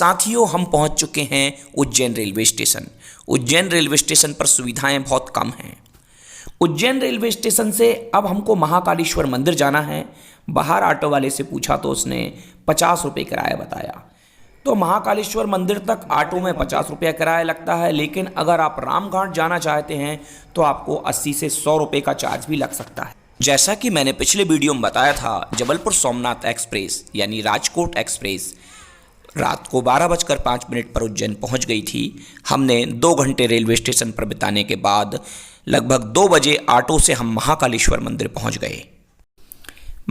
साथियों, हम पहुंच चुके हैं Ujjain railway station. Ujjain railway station पर सुविधाएं बहुत कम हैं। उज्जैन रेलवे स्टेशन से अब हमको महाकालेश्वर मंदिर जाना है। बाहर ऑटो वाले से पूछा तो उसने 50 रुपये किराया बताया। तो महाकालेश्वर मंदिर तक ऑटो में 50 रुपया किराया लगता है, लेकिन अगर आप रामघाट जाना चाहते हैं तो आपको 80 से 100 रुपये का चार्ज भी लग सकता है। जैसा कि मैंने पिछले वीडियो में बताया था, जबलपुर सोमनाथ एक्सप्रेस यानी राजकोट एक्सप्रेस रात को 12:05 पर उज्जैन पहुंच गई थी। हमने 2 घंटे रेलवे स्टेशन पर बिताने के बाद लगभग 2 बजे ऑटो से हम महाकालेश्वर मंदिर पहुंच गए।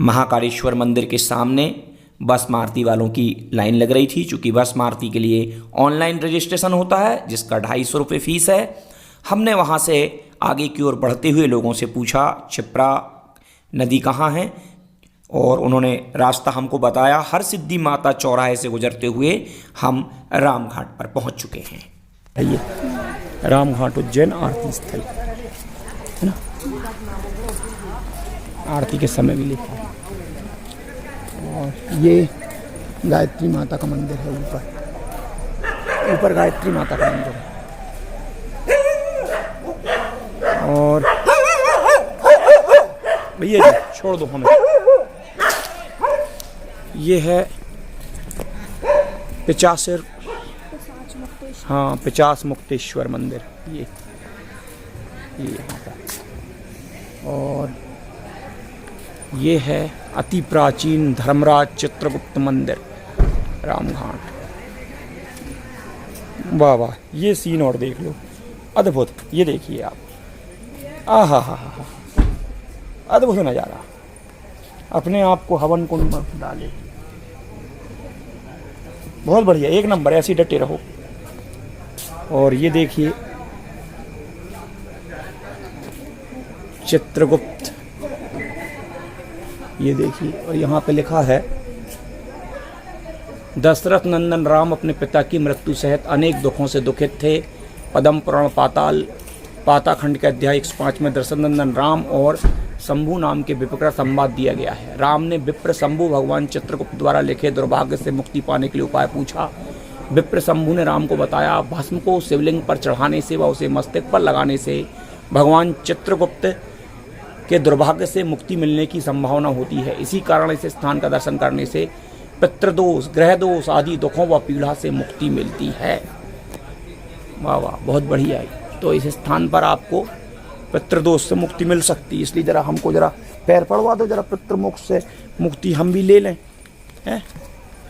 महाकालेश्वर मंदिर के सामने बस मारुति वालों की लाइन लग रही थी, चूँकि बस मारुति के लिए ऑनलाइन रजिस्ट्रेशन होता है जिसका 250 रुपये फीस है। हमने वहाँ से आगे की ओर बढ़ते हुए लोगों से पूछा क्षिप्रा नदी कहाँ है, और उन्होंने रास्ता हमको बताया। हर सिद्धि माता चौराहे से गुजरते हुए हम रामघाट पर पहुंच चुके हैं। ये रामघाट उज्जैन आरती स्थल है ना, आरती के समय भी लिखा है। और ये गायत्री माता का मंदिर है, ऊपर गायत्री माता का मंदिर है। और भैया जी छोड़ दो हमें। ये है 50 मुक्तेश्वर मंदिर, ये यहाँ पर। और ये है अति प्राचीन धर्मराज चित्रगुप्त मंदिर रामघाट। वाह वाह, ये सीन और देख लो, अद्भुत। ये देखिए आप, आहा हा हा, अद्भुत नज़ारा। अपने आप को हवन कुंड में डाले, बहुत बढ़िया, एक नंबर, ऐसे डटे रहो। और ये देखिए चित्रगुप्त, ये देखिए। और यहाँ पे लिखा है दशरथ नंदन राम अपने पिता की मृत्यु सहित अनेक दुखों से दुखित थे। पद्म पुराण पाताखंड के अध्याय 105 में दशरथ नंदन राम और शंभु नाम के विप्र का संवाद दिया गया है। राम ने विप्र शंभु भगवान चित्रगुप्त द्वारा लिखे दुर्भाग्य से मुक्ति पाने के लिए उपाय पूछा। विप्र शंभु ने राम को बताया भस्म को शिवलिंग पर चढ़ाने से व उसे मस्तक पर लगाने से भगवान चित्रगुप्त के दुर्भाग्य से मुक्ति मिलने की संभावना होती है। इसी कारण इस स्थान का दर्शन करने से पितृदोष, ग्रह दोष आदि दुखों व पीड़ा से मुक्ति मिलती है। वाह वाह, बहुत बढ़िया है। तो इस स्थान पर आपको पितृदोष से मुक्ति मिल सकती है, इसलिए जरा हमको जरा पैर पड़वा दो, जरा पितृमोक्ष से मुक्ति हम भी ले लें। हैं,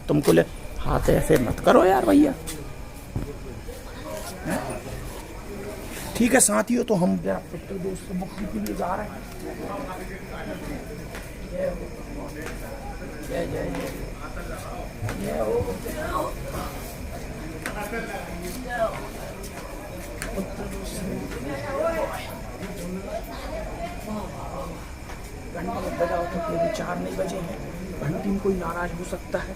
तुमको ले हाथ ऐसे मत करो यार भैया। ठीक है साथियों, तो हम जरा पितृदोष से मुक्ति के लिए जा रहे हैं। जय जय जय हो। घंटी बजाओ तो कोई 4 नहीं बजे हैं। घंटी में कोई नाराज हो सकता है,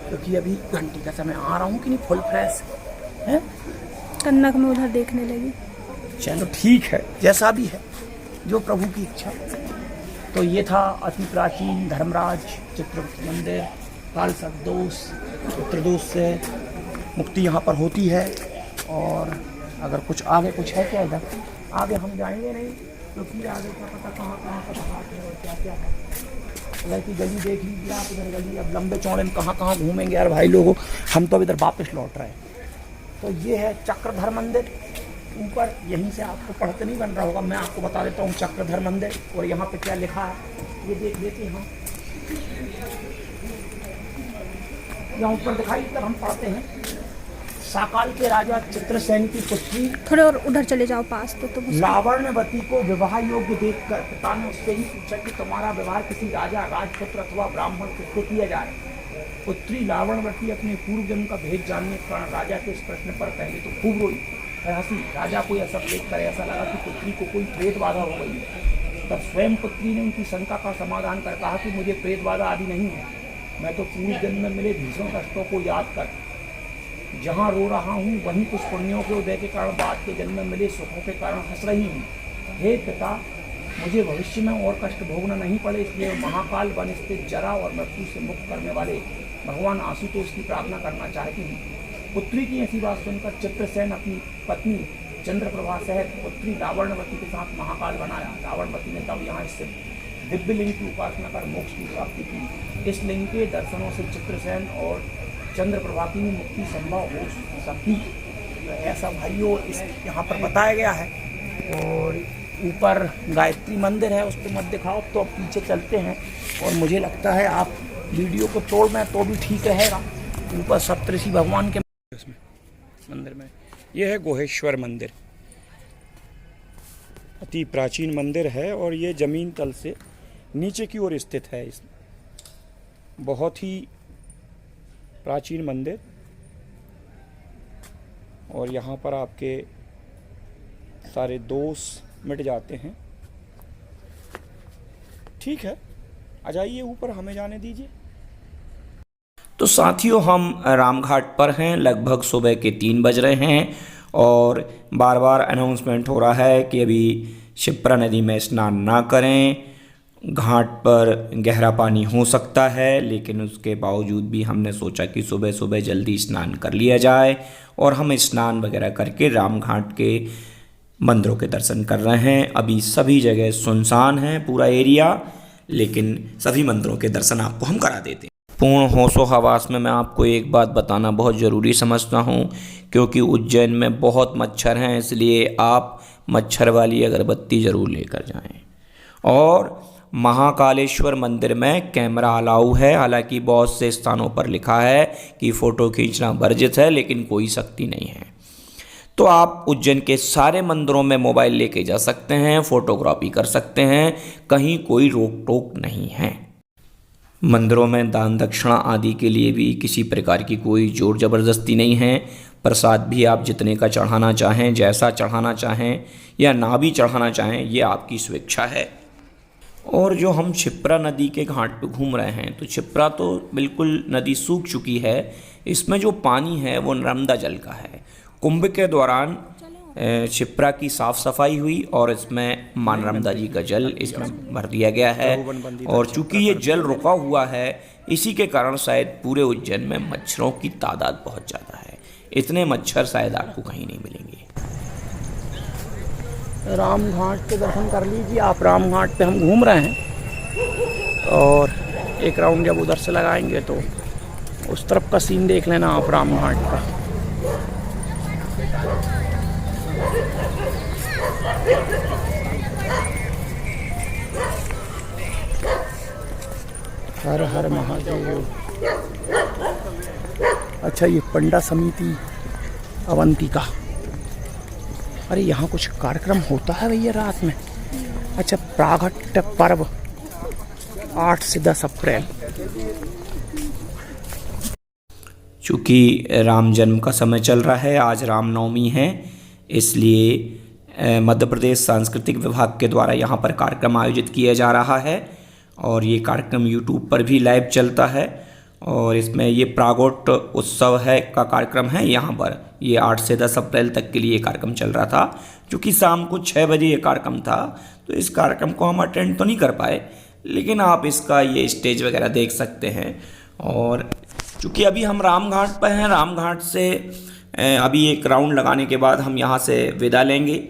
क्योंकि अभी घंटी का समय आ रहा हूँ कि नहीं, फुल फ्रेश है। कनक में उधर देखने लगी। चलो ठीक है, जैसा भी है, जो प्रभु की इच्छा। तो ये था अति प्राचीन धर्मराज चित्रगुप्त मंदिर। काल सर्पदोष, पितृदोष से मुक्ति यहाँ पर होती है। और अगर कुछ आगे कुछ है क्या, इधर आगे हम जाएंगे नहीं, क्योंकि आगे क्या पता कहाँ का घाट है और क्या क्या है। अगर की गली देख लीजिए आप, इधर गली अब लंबे चौड़े में कहाँ घूमेंगे यार भाई लोगों। हम तो अब इधर वापस लौट रहे हैं। तो ये है चक्रधर मंदिर। ऊपर यहीं से आपको पढ़ते नहीं बन रहा होगा, मैं आपको बता देता हूँ चक्रधर मंदिर। और यहाँ पे क्या लिखा है ये देख लेते हैं हम। यहाँ ऊपर दिखाई तब हम पढ़ते हैं, साकाल के राजा चित्रसेन की पुत्री, थोड़े और उधर चले जाओ पास तो लावण्यवती को विवाह योग्य देखकर पिता ने उससे ही पूछा कि तुम्हारा विवाह किसी राजा, राजपुत्र अथवा ब्राह्मण किसको किया जाए। पुत्री लावण्यवती अपने पूर्व जन्म का भेद जानने के कारण राजा के इस प्रश्न पर पहले तो खूब रोई, हंसी। राजा को यह सब देखकर ऐसा लगा कि पुत्री को कोई प्रेत बाधा हो गई है। तब स्वयं पुत्री ने उनकी शंका का समाधान कर कहा कि मुझे प्रेत बाधा आदि नहीं है। मैं तो पूर्व जन्म में मिले भीषण कष्टों को याद कर जहाँ रो रहा हूँ, वहीं कुछ पुण्यों के उदय के कारण बाद के जन्म में मिले सुखों के कारण हंस रही हूँ। हे पिता, मुझे भविष्य में और कष्ट भोगना नहीं पड़े, इसलिए महाकाल वन स्थित जरा और मृत्यु से मुक्त करने वाले भगवान आशुतोष की प्रार्थना करना चाहती हूँ। पुत्री की ऐसी बात सुनकर चित्रसेन अपनी पत्नी चंद्रप्रभा सहित पुत्री रावणवती के साथ महाकाल बनाया। रावणवती ने तब यहाँ स्थित दिव्य लिंग की उपासना कर मोक्ष की प्राप्ति की। इस लिंग के दर्शनों से चित्रसेन और चंद्रप्रभा की मुक्ति संभव हो सकती। ऐसा भाइयों इस यहाँ पर बताया गया है। और ऊपर गायत्री मंदिर है, उस पर मत दिखाओ। तो अब पीछे चलते हैं और मुझे लगता है आप वीडियो को तोड़ में तो भी ठीक रहेगा। ऊपर सप्तऋषि भगवान के मंदिर में यह है गुहेश्वर मंदिर, अति प्राचीन मंदिर है और ये जमीन तल से नीचे की ओर स्थित है। इस बहुत ही प्राचीन मंदिर, और यहाँ पर आपके सारे दोष मिट जाते हैं। ठीक है, आ जाइए ऊपर, हमें जाने दीजिए। तो साथियों, हम रामघाट पर हैं। लगभग सुबह के 3 बज रहे हैं और बार बार अनाउंसमेंट हो रहा है कि अभी शिप्रा नदी में स्नान ना करें। घाट पर गहरा पानी हो सकता है, लेकिन उसके बावजूद भी हमने सोचा कि सुबह सुबह जल्दी स्नान कर लिया जाए और हम स्नान वगैरह करके रामघाट के मंदिरों के दर्शन कर रहे हैं। अभी सभी जगह सुनसान है पूरा एरिया, लेकिन सभी मंदिरों के दर्शन आपको हम करा देते हैं। पूर्ण होशो हवास में मैं आपको एक बात बताना बहुत ज़रूरी समझता हूँ, क्योंकि उज्जैन में बहुत मच्छर हैं, इसलिए आप मच्छर वाली अगरबत्ती ज़रूर लेकर जाएं। और महाकालेश्वर मंदिर में कैमरा अलाउ है, हालांकि बहुत से स्थानों पर लिखा है कि फ़ोटो खींचना वर्जित है, लेकिन कोई सख्ती नहीं है। तो आप उज्जैन के सारे मंदिरों में मोबाइल लेके जा सकते हैं, फ़ोटोग्राफी कर सकते हैं, कहीं कोई रोक टोक नहीं है। मंदिरों में दान दक्षिणा आदि के लिए भी किसी प्रकार की कोई जोर ज़बरदस्ती नहीं है। प्रसाद भी आप जितने का चढ़ाना चाहें, जैसा चढ़ाना चाहें या ना भी चढ़ाना चाहें, ये आपकी स्वेच्छा है। और जो हम क्षिप्रा नदी के घाट पर घूम रहे हैं, तो क्षिप्रा तो बिल्कुल नदी सूख चुकी है। इसमें जो पानी है वो नर्मदा जल का है। कुंभ के दौरान क्षिप्रा की साफ़ सफाई हुई और इसमें मां नर्मदा जी का जल इसमें भर दिया गया है। और चूंकि ये जल रुका हुआ है, इसी के कारण शायद पूरे उज्जैन में मच्छरों की तादाद बहुत ज़्यादा है। इतने मच्छर शायद आपको कहीं नहीं मिलेंगे। रामघाट के दर्शन कर लीजिए आप। रामघाट पे हम घूम रहे हैं और एक राउंड जब उधर से लगाएंगे तो उस तरफ का सीन देख लेना आप रामघाट का। हर हर महादेव। अच्छा, ये पंडा समिति अवंतिका। अरे यहाँ कुछ कार्यक्रम होता है भैया रात में। अच्छा, प्रागट्य पर्व 8 से 10 अप्रैल। चूँकि राम जन्म का समय चल रहा है, आज रामनवमी है, इसलिए मध्य प्रदेश सांस्कृतिक विभाग के द्वारा यहाँ पर कार्यक्रम आयोजित किया जा रहा है। और ये कार्यक्रम यूट्यूब पर भी लाइव चलता है। और इसमें ये प्रागोट उत्सव है का कार्यक्रम है। यहाँ पर ये 8 से 10 अप्रैल तक के लिए कार्यक्रम चल रहा था। क्योंकि शाम को 6 बजे ये कार्यक्रम था, तो इस कार्यक्रम को हम अटेंड तो नहीं कर पाए, लेकिन आप इसका ये स्टेज वगैरह देख सकते हैं। और चूँकि अभी हम रामघाट पर हैं, रामघाट से अभी एक राउंड लगाने के बाद हम यहाँ से विदा लेंगे।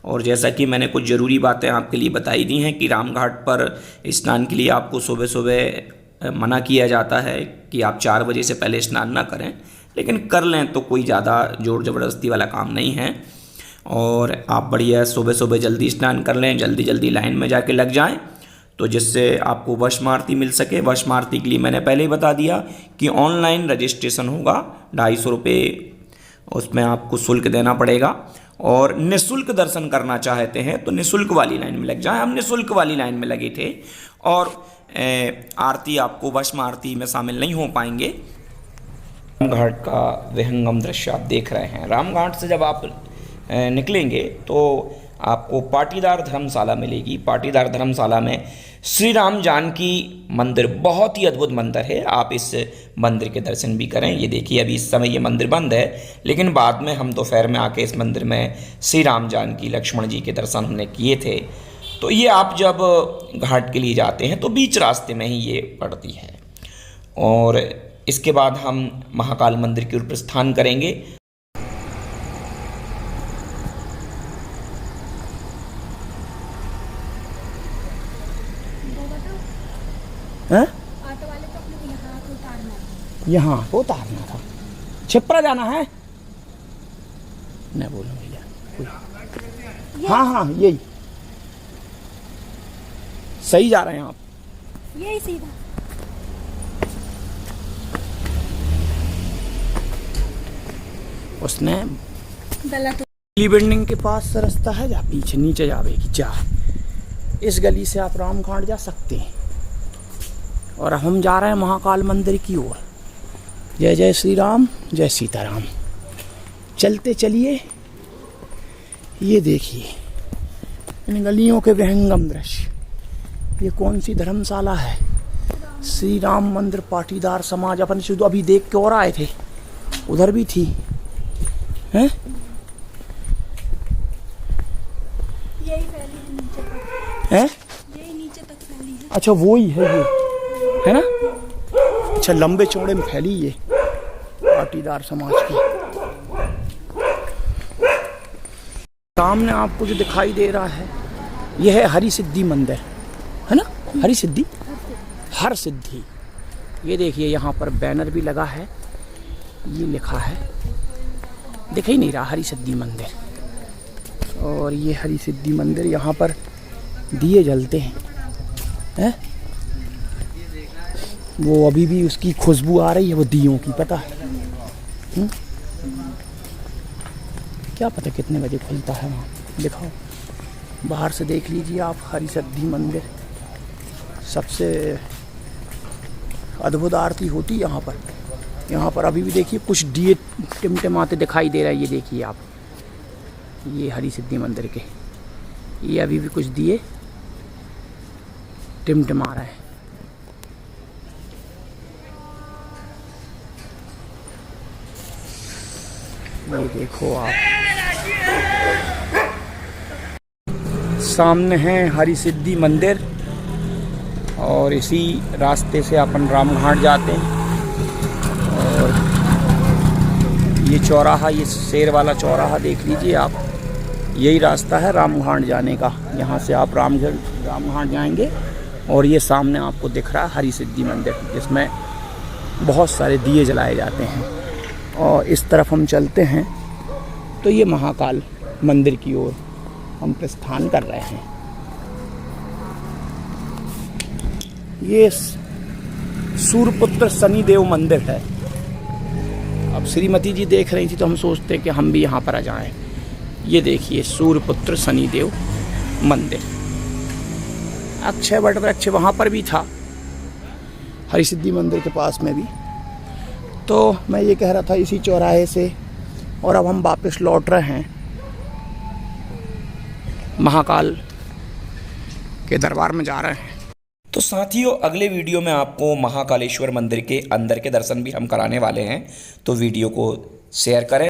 और जैसा कि मैंने कुछ ज़रूरी बातें आपके लिए बताई दी हैं कि रामघाट पर स्नान के लिए आपको सुबह सुबह मना किया जाता है कि आप 4 बजे से पहले स्नान ना करें, लेकिन कर लें तो कोई ज़्यादा जोर ज़बरदस्ती वाला काम नहीं है। और आप बढ़िया सुबह सुबह जल्दी स्नान कर लें, जल्दी जल्दी लाइन में जाके लग जाएं, तो जिससे आपको भस्म आरती मिल सके। भस्म आरती के लिए मैंने पहले ही बता दिया कि ऑनलाइन रजिस्ट्रेशन होगा, 250 रुपये उसमें आपको शुल्क देना पड़ेगा। और निःशुल्क दर्शन करना चाहते हैं तो निःशुल्क वाली लाइन में लग जाएं। हम निःशुल्क वाली लाइन में लगे थे और आरती आपको भस्म आरती में शामिल नहीं हो पाएंगे। रामघाट का विहंगम दृश्य आप देख रहे हैं। रामघाट से जब आप निकलेंगे तो आपको पाटीदार धर्मशाला मिलेगी। पाटीदार धर्मशाला में श्री राम जानकी मंदिर, बहुत ही अद्भुत मंदिर है। आप इस मंदिर के दर्शन भी करें। ये देखिए, अभी इस समय ये मंदिर बंद है, लेकिन बाद में हम दोपहर में आके इस मंदिर में श्री राम जानकी लक्ष्मण जी के दर्शन हमने किए थे। तो ये आप जब घाट के लिए जाते हैं तो बीच रास्ते में ही ये पड़ती है। और इसके बाद हम महाकाल मंदिर की ओर प्रस्थान करेंगे। ऑटो वाले को अपने को यहाँ आके उतारना है। यहाँ उतारना था, छिपरा जाना है। नहीं बोलो भैया, हाँ हाँ यही सही जा रहे हैं आप। यही सीधा उसने गलत दिल्ली बिल्डिंग के पास से रास्ता है, जा पीछे नीचे जावेगी जा। इस गली से आप रामघाट जा सकते हैं और हम जा रहे हैं महाकाल मंदिर की ओर। जय जय श्री राम, जय सीताराम। चलते चलिए। ये देखिए इन गलियों के विहंगम दृश्य। ये कौन सी धर्मशाला है? श्री राम मंदिर पाटीदार समाज। अपन शुद्ध अभी देख के और आए थे, उधर भी थी हैं? यही फैली है नीचे तक। हैं? यही नीचे तक फैली है। अच्छा वो ही है ये, है ना? अच्छा लंबे चौड़े में फैली ये पाटीदार समाज की। सामने आपको जो दिखाई दे रहा है यह है हरि सिद्धि मंदिर, है ना? हरि सिद्धि, हर सिद्धि। ये देखिए यहाँ पर बैनर भी लगा है, ये लिखा है, दिख ही नहीं रहा, हरि सिद्धि मंदिर। और ये हरि सिद्धि मंदिर, यहाँ पर दिए जलते हैं। वो अभी भी उसकी खुशबू आ रही है, वो दियों की, पता है? क्या पता कितने बजे खुलता है वहाँ, दिखाओ। बाहर से देख लीजिए आप हरि सिद्धि मंदिर। सबसे अद्भुत आरती होती है यहाँ पर। यहाँ पर अभी भी देखिए कुछ दिए टिमटिमाते दिखाई दे रहा है। ये देखिए आप, ये हरि सिद्धि मंदिर के, ये अभी भी कुछ दिए टिमटिमा रहे हैं। ये देखो आप, सामने है हरि सिद्धि मंदिर और इसी रास्ते से अपन रामघाट जाते हैं। और ये चौराहा, ये शेर वाला चौराहा देख लीजिए आप, यही रास्ता है रामघाट जाने का। यहाँ से आप रामघाट जाएंगे और ये सामने आपको दिख रहा है हरि सिद्धि मंदिर, जिसमें बहुत सारे दिए जलाए जाते हैं। और इस तरफ हम चलते हैं तो ये महाकाल मंदिर की ओर हम प्रस्थान कर रहे हैं। ये सूर्यपुत्र शनिदेव मंदिर है। अब श्रीमती जी देख रही थी तो हम सोचते हैं कि हम भी यहाँ पर आ जाएं। ये देखिए सूर्यपुत्र शनिदेव मंदिर। अक्षय वट वृक्ष वहाँ पर भी था, हरि सिद्धि मंदिर के पास में भी। तो मैं ये कह रहा था इसी चौराहे से, और अब हम वापस लौट रहे हैं महाकाल के दरबार में जा रहे हैं। तो साथियों, अगले वीडियो में आपको महाकालेश्वर मंदिर के अंदर के दर्शन भी हम कराने वाले हैं, तो वीडियो को शेयर करें।